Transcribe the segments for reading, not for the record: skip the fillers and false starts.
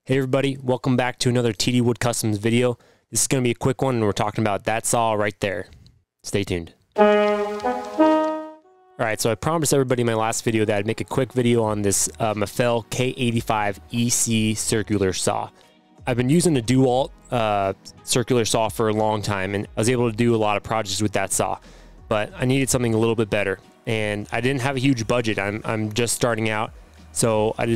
Hey everybody, welcome back to another TD Wood Customs video. This is going to be a quick one and we're talking about that saw right there. Stay tuned. Alright, so I promised everybody in my last video that I'd make a quick video on this Mafell K85Ec circular saw. I've been using a DeWalt circular saw for a long time and I was able to do a lot of projects with that saw. But I needed something a little bit better and I didn't have a huge budget. I'm just starting out. So I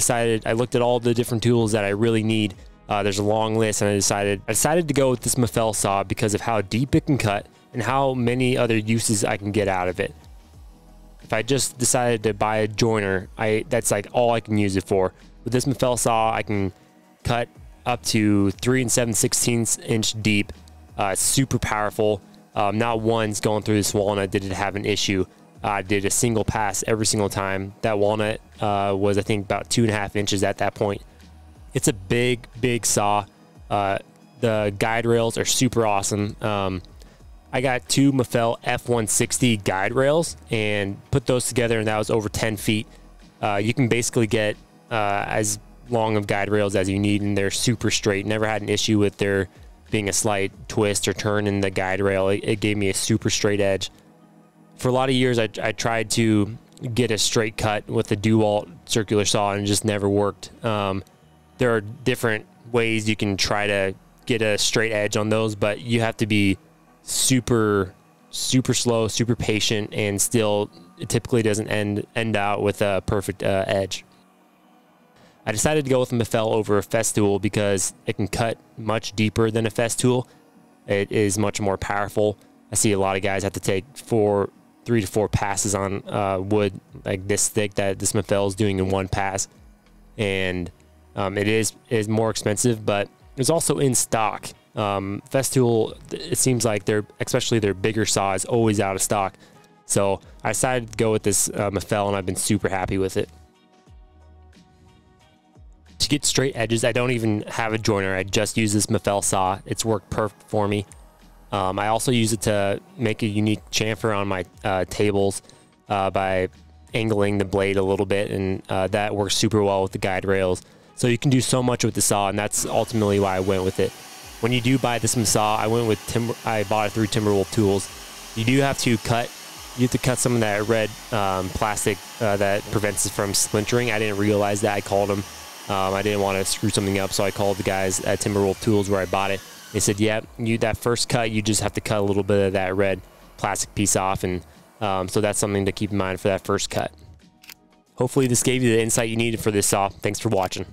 looked at all the different tools that I really need. There's a long list and I decided to go with this Mafell saw because of how deep it can cut and how many other uses I can get out of it. If I just decided to buy a joiner, that's like all I can use it for. With this Mafell saw, I can cut up to 3 7/16 inch deep. It's super powerful. Not once going through this walnut did it have an issue. I did a single pass every single time. That walnut was, I think, about 2.5 inches at that point. It's a big saw. The guide rails are super awesome. I got two Mafell F160 guide rails and put those together, and that was over 10 feet. You can basically get as long of guide rails as you need, and they're super straight. Never had an issue with there being a slight twist or turn in the guide rail. It gave me a super straight edge. For a lot of years, I tried to get a straight cut with the DeWalt circular saw and it just never worked. There are different ways you can try to get a straight edge on those, but you have to be super slow, super patient, and still it typically doesn't end out with a perfect edge. I decided to go with a Mafell over a Festool because it can cut much deeper than a Festool. It is much more powerful. I see a lot of guys have to take 3 to 4 passes on wood like this thick that this Mafell is doing in one pass, and it is more expensive, but it's also in stock. Festool, it seems like especially their bigger saw is always out of stock, so I decided to go with this Mafell, and I've been super happy with it. To get straight edges, I don't even have a joiner. I just use this Mafell saw. It's worked perfect for me. I also use it to make a unique chamfer on my tables by angling the blade a little bit, and that works super well with the guide rails. So you can do so much with the saw, and that's ultimately why I went with it. When you do buy this saw, I bought it through Timberwolf Tools. You do have to cut. You have to cut some of that red plastic that prevents it from splintering. I didn't realize that. I called them. I didn't want to screw something up, so I called the guys at Timberwolf Tools where I bought it. They said, yeah, that first cut, you just have to cut a little bit of that red plastic piece off, and so that's something to keep in mind for that first cut. Hopefully this gave you the insight you needed for this saw. Thanks for watching.